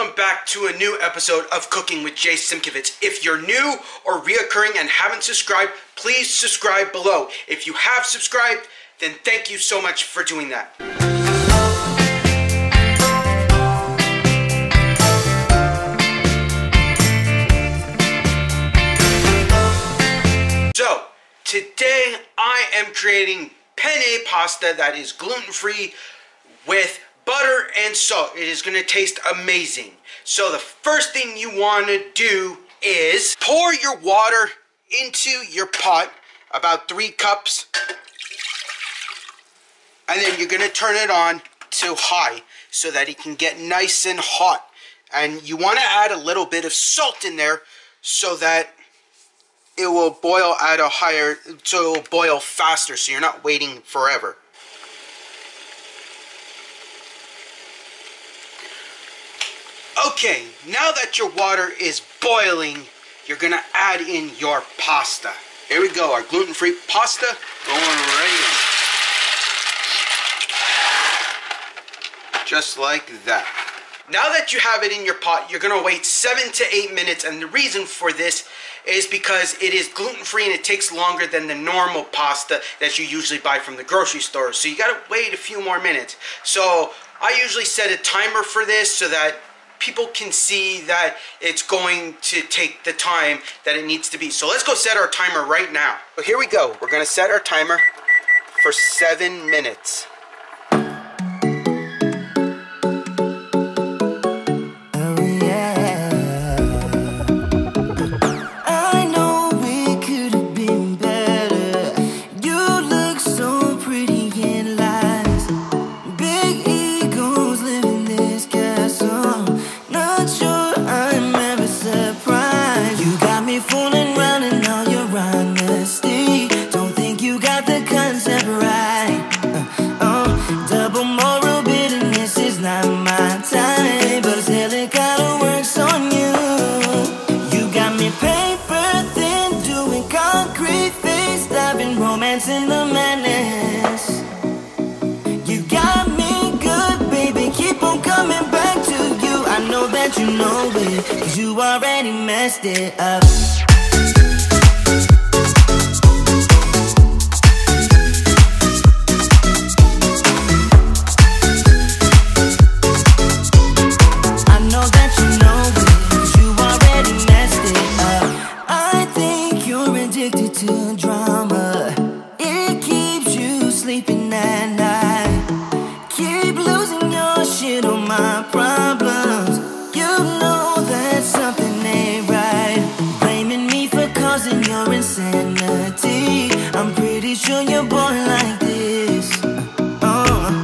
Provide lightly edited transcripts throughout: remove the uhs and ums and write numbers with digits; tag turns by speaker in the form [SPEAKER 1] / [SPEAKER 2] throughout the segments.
[SPEAKER 1] welcome back to a new episode of Cooking with Jay Simkevitz. If you're new or reoccurring and haven't subscribed, please subscribe below. If you have subscribed, then thank you so much for doing that. So, today I am creating penne pasta that is gluten-free with butter and salt. It is going to taste amazing. So the first thing you want to do is pour your water into your pot, about 3 cups, and then you're going to turn it on to high so that it can get nice and hot. And you want to add a little bit of salt in there so that it will boil at a higher, so it will boil faster, so you're not waiting forever. Okay, now that your water is boiling, you're gonna add in your pasta. Here we go, our gluten-free pasta going right in. Just like that. Now that you have it in your pot, you're gonna wait 7 to 8 minutes, and the reason for this is because it is gluten-free and it takes longer than the normal pasta that you usually buy from the grocery store. So you gotta wait a few more minutes. So I usually set a timer for this so that people can see that it's going to take the time that it needs to be. So let's go set our timer right now. So here we go. We're gonna set our timer for 7 minutes.
[SPEAKER 2] In the madness, you got me good, baby. Keep on coming back to you. I know that you know it, 'cause you already messed it up. I know that you know it, 'cause you already messed it up. I think you're addicted to drama. Sleeping at night, keep losing your shit on my problems. You know that something ain't right, blaming me for causing your insanity. I'm pretty sure you're born like this.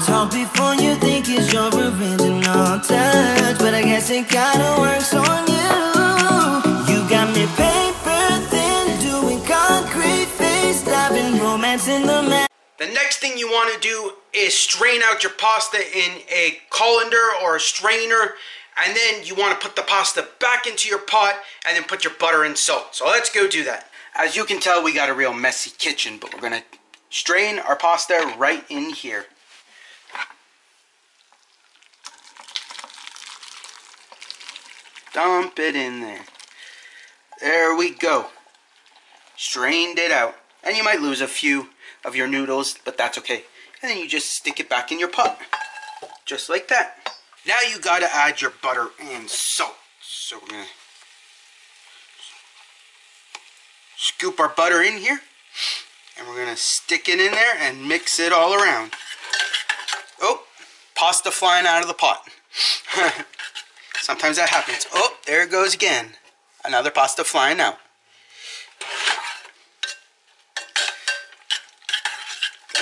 [SPEAKER 2] Talk before you think it's your original touch, but I guess it kinda works on you. You got me paper thin, doing concrete face, diving romance in the man.
[SPEAKER 1] The next thing you want to do is strain out your pasta in a colander or a strainer, and then you want to put the pasta back into your pot and then put your butter and salt. So let's go do that. As you can tell, we got a real messy kitchen, but we're going to strain our pasta right in here. Dump it in there. There we go. Strained it out. And you might lose a few of your noodles, but that's okay. And then you just stick it back in your pot. Just like that. Now you gotta add your butter and salt. So we're gonna scoop our butter in here. And we're gonna stick it in there and mix it all around. Oh, pasta flying out of the pot. Sometimes that happens. Oh, there it goes again. Another pasta flying out.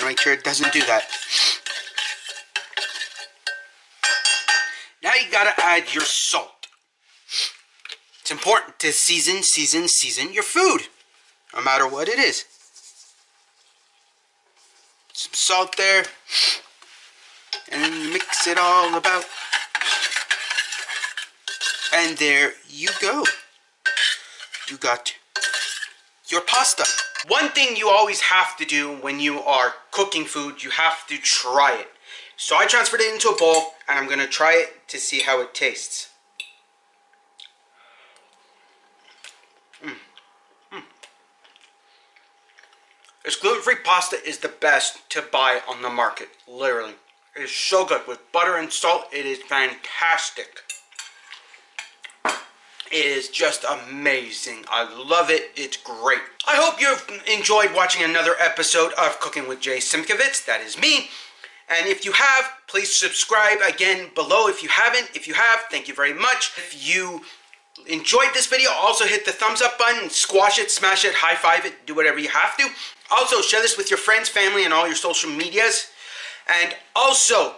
[SPEAKER 1] Make sure it doesn't do that. Now you gotta add your salt. It's important to season your food, no matter what it is. Some salt there, and then you mix it all about. And there you go. You got your pasta. One thing you always have to do when you are cooking food, you have to try it. So I transferred it into a bowl, and I'm going to try it to see how it tastes. This gluten-free pasta is the best to buy on the market, literally. It is so good. With butter and salt, it is fantastic. It is just amazing. I love it. It's great. I hope you've enjoyed watching another episode of Cooking with Jay Simkovitz. That is me. And if you have, please subscribe again below if you haven't. If you have, thank you very much. If you enjoyed this video, also hit the thumbs up button, squash it, smash it, high five it, do whatever you have to. Also, share this with your friends, family, and all your social medias. And also,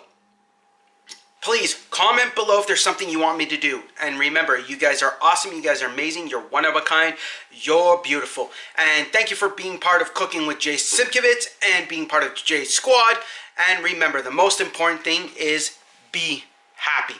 [SPEAKER 1] please comment below if there's something you want me to do. And remember, you guys are awesome. You guys are amazing. You're one of a kind. You're beautiful. And thank you for being part of Cooking with Jay Simkovitz and being part of Jay's Squad. And remember, the most important thing is be happy.